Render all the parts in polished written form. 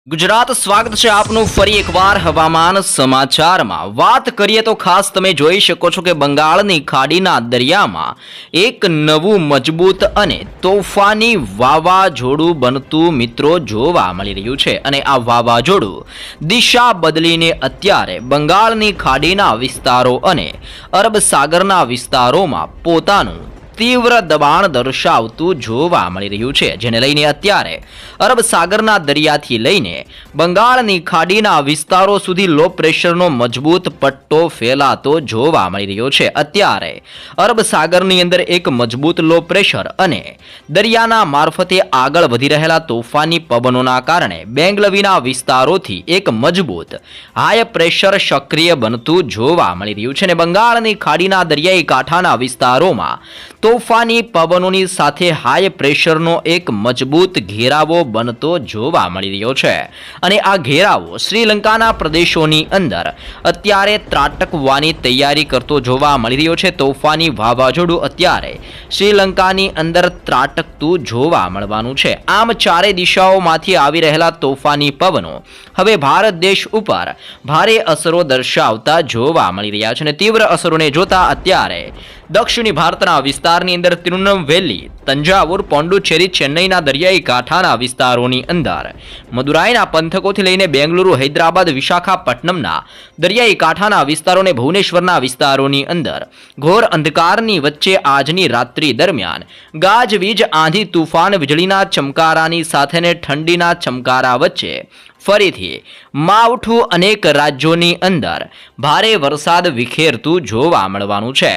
ગુજરાત સ્વાગત છે આપનું ફરી એકવાર હવામાન સમાચારમાં। વાત કરીએ તો ખાસ તમે જોઈ શકો છો કે બંગાળની ખાડીના દરિયામાં એક નવું મજબૂત અને તોફાની વાવાઝોડું બનતું મિત્રો જોવા મળી રહ્યું છે અને આ વાવાઝોડું દિશા બદલીને અત્યારે બંગાળની ખાડીના વિસ્તારો અને અરબ સાગરના વિસ્તારોમાં પોતાનું તીવ્ર દબાણ દર્શાવતું જોવા મળી રહ્યું છે, જેને લઈને અત્યારે અરબ સાગરના દરિયાથી લઈને બંગાળની ખાડીના વિસ્તારો સુધી લો પ્રેશરનો મજબૂત પટ્ટો ફેલાતો જોવા મળી રહ્યો છે। અત્યારે અરબ સાગરની અંદર એક મજબૂત લો પ્રેશર અને દરિયાના મારફતે આગળ વધી રહેલા તોફાની પવનોના કારણે બેંગલવીના વિસ્તારોથી એક મજબૂત હાઈ પ્રેશર સક્રિય બનતું જોવા મળી રહ્યું છે અને બંગાળની ખાડીના દરિયાઈ કાંઠાના વિસ્તારોમાં તોફાની પવનોની સાથે હાઈ પ્રેશરનો એક મજબૂત ઘેરાવો બનતો જોવા મળી રહ્યો છે અને આ ઘેરાવો શ્રીલંકાના પ્રદેશોની અંદર અત્યારે ત્રાટકવાની તૈયારી કરતો જોવા મળી રહ્યો છે। તોફાની વાવાઝોડું અત્યારે શ્રીલંકાની અંદર ત્રાટકતું જોવા મળવાનું છે। આમ ચારે દિશાઓમાંથી આવી રહેલા તોફાની પવનો હવે ભારત દેશ ઉપર ભારે અસરો દર્શાવતા જોવા મળી રહ્યા છે અને તીવ્ર અસરોને જોતા અત્યારે દક્ષિણી ભારતના વિસ્તારની અંદર તિરુનલવેલી, તંજાવુર, પોંડુચેરી, ચેન્નઈના દરિયાઈ કાંઠાના વિસ્તારોની અંદર મદુરાઈના પંથકોથી લઈને બેંગલુરુ, હૈદરાબાદ, વિશાખાપટ્ટનમના દરિયાઈ કાંઠાના વિસ્તારો અને ભુવનેશ્વરના વિસ્તારોની અંદર ઘોર અંધકારની વચ્ચે આજની રાત્રિ દરમિયાન ગાજવીજ, આંધી, તુફાન, વીજળીના ચમકારાની સાથે ઠંડીના ચમકારા વચ્ચે ફરીથી માવઠું અનેક રાજ્યોની અંદર ભારે વરસાદ વિખેરતું જોવા મળવાનું છે।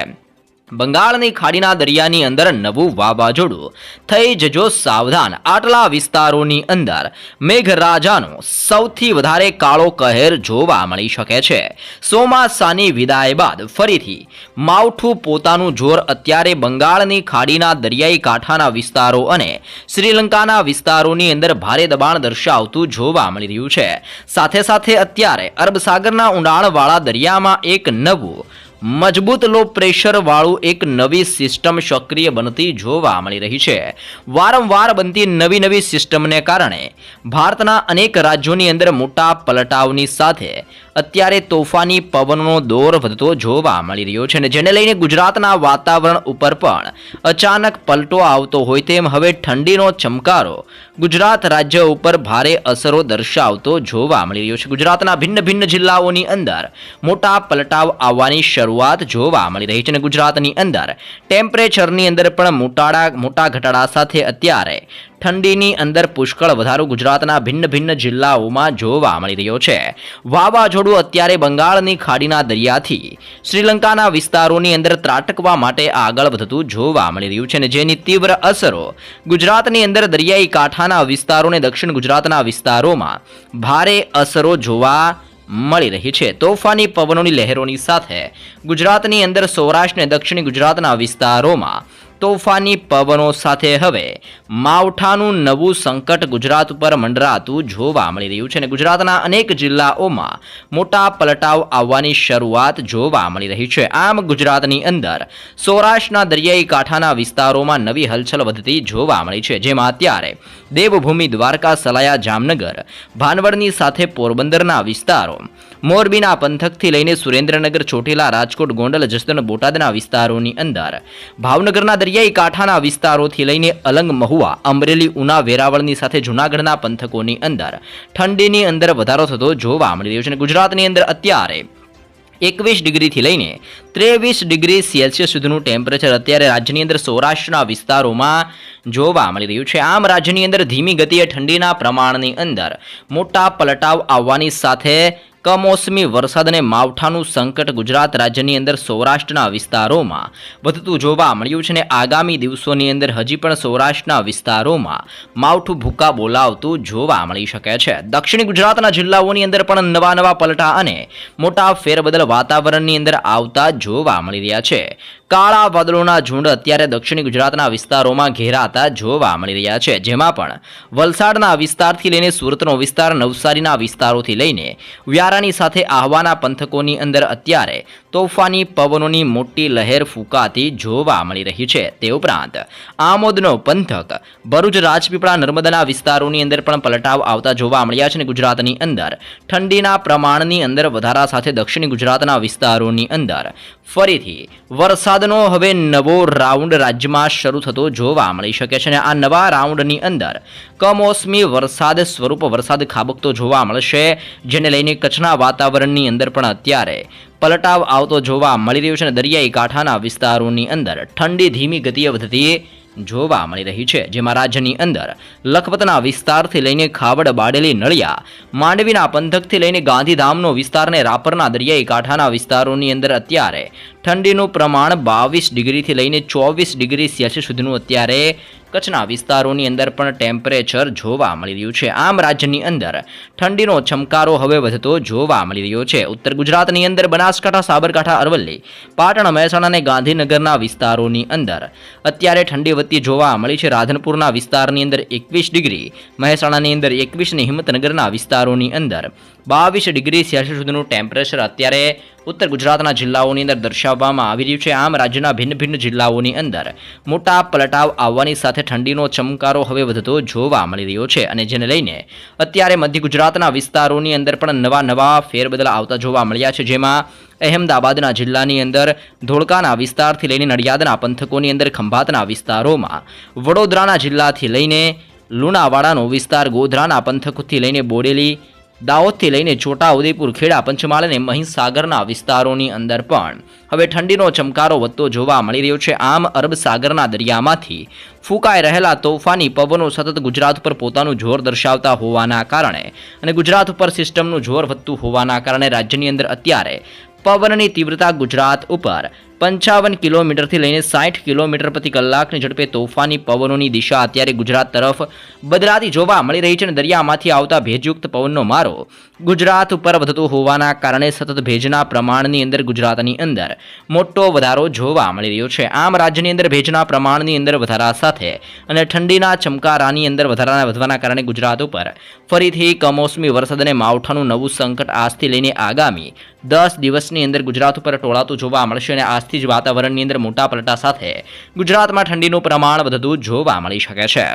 બંગાળની ખાડીના દરિયાની અંદર નવું વાવાઝોડું, થઈ જજો સાવધાન। આટલા વિસ્તારોની અંદર મેઘરાજાનો સૌથી વધારે કાળો કહેર જોવા મળી શકે છે। ચોમાસાની વિદાય બાદ ફરીથી માવઠું પોતાનું જોર અત્યારે બંગાળની ખાડીના દરિયાઈ કાંઠાના વિસ્તારો અને શ્રીલંકાના વિસ્તારોની અંદર ભારે દબાણ દર્શાવતું જોવા મળી રહ્યું છે। સાથે સાથે અત્યારે અરબ સાગરના ઊંડાણવાળા દરિયામાં એક નવું મજબૂત લો પ્રેશર વાળું એક નવી સિસ્ટમ સક્રિય બનતી જોવા મળી રહી છે। વારંવાર બનતી નવી સિસ્ટમને કારણે ભારતના અનેક રાજ્યોની અંદર મોટા પલટાવની સાથે અત્યારે તોફાની પવનનો દોર વધતો જોવા મળી રહ્યો છે અને જેને લઈને ગુજરાતના વાતાવરણ ઉપર પણ અચાનક પલટો આવતો હોય તેમ હવે ઠંડીનો ચમકારો ગુજરાત રાજ્ય ઉપર ભારે અસરો દર્શાવતો જોવા મળી રહ્યો છે। ગુજરાતના ભિન્ન જિલ્લાઓની અંદર મોટા પલટાવ આવવાની શરૂઆત જોવા મળી રહી છે અને ગુજરાતની અંદર ટેમ્પરેચરની અંદર પણ મોટા ઘટાડા સાથે અત્યારે ઠંડીની અંદર પુષ્કળ વધારો ગુજરાતના ભિન્ન જિલ્લાઓમાં જોવા મળી રહ્યો છે। વાવાઝોડું અત્યારે બંગાળની ખાડીના દરિયાથી શ્રીલંકાના વિસ્તારોની અંદર ત્રાટકવા માટે આગળ વધતું જોવા મળી રહ્યું છે અને જેની તીવ્ર અસરો ગુજરાતની અંદર દરિયાઈ કાંઠાના વિસ્તારો અને દક્ષિણ ગુજરાતના વિસ્તારોમાં ભારે અસરો જોવા મળી રહી છે। તોફાની પવનોની લહેરોની સાથે ગુજરાતની અંદર સૌરાષ્ટ્ર અને દક્ષિણ ગુજરાતના વિસ્તારોમાં તોફાની પવનો સાથે હવે માવઠાનું નવું સંકટ ગુજરાત ઉપર મંડરાતું જોવા મળી રહ્યું છે અને ગુજરાતના અનેક જિલ્લાઓમાં મોટા પલટાવ આવવાની શરૂઆત જોવા મળી રહી છે। આમ ગુજરાતની અંદર સૌરાષ્ટ્રના દરિયાઈ કાંઠાના વિસ્તારોમાં નવી હલચલ વધતી જોવા મળી છે, જેમાં અત્યારે દેવભૂમિ, દ્વારકા, સલાયા, જામનગર, ભાનવડની સાથે પોરબંદરના વિસ્તારો, મોરબીના પંથકથી લઈને સુરેન્દ્રનગર, ચોટીલા, રાજકોટ, ગોંડલ, જસદણ, બોટાદના વિસ્તારોની અંદર ભાવનગરના દરિયાઈ કાંઠાના વિસ્તારોથી લઈને અલંગ, મહુવા, અમરેલી, ઉના, વેરાવળની સાથે જૂનાગઢના પંથકોની અંદર ઠંડીની અંદર વધારો થતો જોવા મળી રહ્યો છે અને ગુજરાતની અંદર અત્યારે 21 ડિગ્રીથી લઈને 23 ડિગ્રી સેલ્સિયસ સુધીનું ટેમ્પરેચર અત્યારે રાજ્યની અંદર સૌરાષ્ટ્રના વિસ્તારોમાં જોવા મળી રહ્યું છે। આમ રાજ્યની અંદર ધીમી ગતિએ ઠંડીના પ્રમાણની અંદર મોટા પલટાવ આવવાની સાથે કમોસમી વરસાદ અને માવઠાનું સંકટ ગુજરાત રાજ્યની અંદર સૌરાષ્ટ્રના વિસ્તારોમાં વધતું જોવા મળ્યું છે અને આગામી દિવસોની અંદર હજી પણ સૌરાષ્ટ્રના વિસ્તારોમાં માવઠું ભૂકા બોલાવતું જોવા મળી શકે છે। દક્ષિણ ગુજરાતના જિલ્લાઓની અંદર પણ નવા પલટા અને મોટા ફેરબદલ વાતાવરણની અંદર આવતા જોવા મળી રહ્યા છે। કાળા વાદળોના ઝુંડ અત્યારે દક્ષિણ ગુજરાતના વિસ્તારોમાં ઘેરાતા જોવા મળી રહ્યા છે, જેમાં પણ વલસાડના વિસ્તારથી લઈને સુરતનો વિસ્તાર, નવસારીના વિસ્તારોથી લઈને વ્યારાની સાથે આહવાના પંથકોની અંદર અત્યારે તોફાની પવનોની મોટી લહેર ફૂંકાતી જોવા મળી રહી છે. તે ઉપરાંત આમોદનો પંથક, ભરૂચ, રાજપીપળા, નર્મદાના વિસ્તારોની અંદર પણ પલટાવ આવતા જોવા મળ્યા છે અને ગુજરાતની અંદર ઠંડીના પ્રમાણની અંદર વધારા સાથે દક્ષિણ ગુજરાતના વિસ્તારોની અંદર ફરીથી વરસાદનો હવે નવો રાઉન્ડ રાજ્યમાં શરૂ થતો જોવા મળી શકે છે અને આ નવા રાઉન્ડની અંદર કમોસમી વરસાદ સ્વરૂપ વરસાદ ખાબકતો જોવા મળશે, જેને લઈને કચ્છના વાતાવરણની અંદર પણ અત્યારે પલટાવ આવતો જોવા મળી રહ્યો છે અને દરિયાઈ કાંઠાના વિસ્તારોની અંદર ઠંડી ધીમી ગતિએ વધતી જોવા મળી રહી છે, જેમાં રાજ્યની અંદર લખપતના વિસ્તારથી લઈને ખાવડ, બાડેલી, નળિયા, માંડવીના પંથકથી લઈને ગાંધીધામનો વિસ્તાર અને રાપરના દરિયાઈ કાંઠાના વિસ્તારોની અંદર અત્યારે ઠંડીનું પ્રમાણ 22 ડિગ્રીથી લઈને 24 ડિગ્રી સેલ્સિયસ સુધીનું અત્યારે કચ્છના વિસ્તારોની અંદર પણ ટેમ્પરેચર જોવા મળી રહ્યું છે. આમ રાજ્યની અંદર ઠંડીનો ચમકારો હવે વધતો જોવા મળી રહ્યો છે. ઉત્તર ગુજરાતની અંદર બનાસકાંઠા, સાબરકાંઠા, અરવલ્લી, પાટણ, મહેસાણા અને ગાંધીનગરના વિસ્તારોની અંદર અત્યારે ઠંડી વધતી જોવા મળી છે. રાધનપુરના વિસ્તારની અંદર 21 ડિગ્રી, મહેસાણાની અંદર 21 અને હિંમતનગરના વિસ્તારોની અંદર 22 ડિગ્રી સેલ્સિયસ સુધીનું ટેમ્પરેચર અત્યારે ઉત્તર ગુજરાતના જિલ્લાઓની અંદર દર્શાવવામાં આવી રહ્યું છે. આમ રાજ્યના ભિન્ન ભિન્ન જિલ્લાઓની અંદર મોટા પલટાવ આવવાની સાથે ઠંડીનો ચમકારો હવે વધતો જોવા મળી રહ્યો છે અને જેને લઈને અત્યારે મધ્ય ગુજરાતના વિસ્તારોની અંદર પણ નવા ફેરબદલ આવતા જોવા મળ્યા છે, જેમાં અહેમદાબાદના જિલ્લાની અંદર ધોળકાના વિસ્તારથી લઈને નડિયાદના પંથકોની અંદર ખંભાતના વિસ્તારોમાં, વડોદરાના જિલ્લાથી લઈને લુણાવાડાનો વિસ્તાર, ગોધરાના પંથકોથી લઈને બોડેલી, દાહોદથી લઈને છોટા ઉદેપુર, ખેડા, પંચમહાલ અને મહીસાગરના વિસ્તારોની અંદર પણ હવે ઠંડીનો ચમકારો વધતો જોવા મળી રહ્યો છે. આમ અરબ સાગરના દરિયામાંથી ફૂંકાઈ રહેલા તોફાની પવનો સતત ગુજરાત પર પોતાનું જોર દર્શાવતા હોવાના કારણે અને ગુજરાત ઉપર સિસ્ટમનું જોર વધતું હોવાના કારણે રાજ્યની અંદર અત્યારે પવનની તીવ્રતા ગુજરાત ઉપર 55 કિલોમીટરથી લઈને 60 કિલોમીટર પ્રતિ કલાકની ઝડપે તોફાની પવનોની દિશા અત્યારે ગુજરાત તરફ બદલાતી જોવા મળી રહી છે અને દરિયામાંથી આવતા ભેજયુક્ત પવનનો મારો ગુજરાત ઉપર વધતો હોવાના કારણે સતત ભેજના પ્રમાણની અંદર ગુજરાતની અંદર મોટો વધારો જોવા મળી રહ્યો છે. આમ રાજ્યની અંદર ભેજના પ્રમાણની અંદર વધારા સાથે અને ઠંડીના ચમકારાની અંદર વધવાના કારણે ગુજરાત ઉપર ફરીથી કમોસમી વરસાદ અને માવઠાનું નવું સંકટ આજથી લઈને આગામી 10 દિવસની અંદર ગુજરાત ઉપર ટોળાતું જોવા મળશે અને આજથી જ વાતાવરણની અંદર મોટા પલટા સાથે ગુજરાતમાં ઠંડીનું પ્રમાણ વધતું જોવા મળી શકે છે.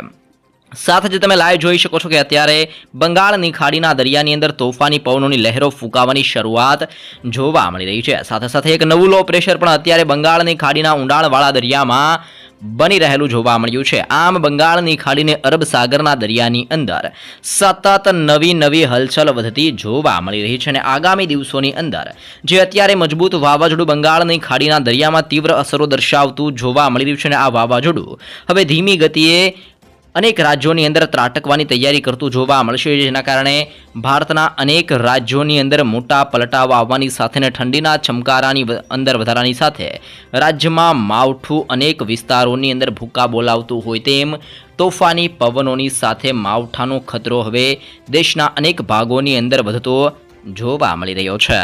સાથે જ તમે લાઈવ જોઈ શકો છો કે અત્યારે બંગાળની ખાડીના દરિયાની અંદર તોફાની પવનોની લહેરો ફૂંકાવાની શરૂઆત જોવા મળી રહી છે. સાથે સાથે એક નવું લો પ્રેશર પણ અત્યારે બંગાળની ખાડીના ઊંડાણવાળા દરિયામાં બની રહેલું જોવા મળ્યું છે. આમ બંગાળની ખાડીને અરબ સાગરના દરિયાની અંદર સતત નવી હલચલ વધતી જોવા મળી રહી છે અને આગામી દિવસોની અંદર જે અત્યારે મજબૂત વાવાઝોડું બંગાળની ખાડીના દરિયામાં તીવ્ર અસરો દર્શાવતું જોવા મળી રહ્યું છે અને આ વાવાઝોડું હવે ધીમી ગતિએ અનેક રાજ્યોની અંદર ત્રાટકવાની તૈયારી કરતું જોવા મળશે, જેના કારણે ભારતના અનેક રાજ્યોની અંદર મોટા પલટાવ આવવાની સાથે ઠંડીના ચમકારાની અંદર વધારાની સાથે રાજ્યમાં માવઠું અનેક વિસ્તારોની અંદર ભૂકા બોલાવતું હોય તેમ તોફાની પવનોની સાથે માવઠાનો ખતરો હવે દેશના અનેક ભાગોની અંદર વધતો જોવા મળી રહ્યો છે.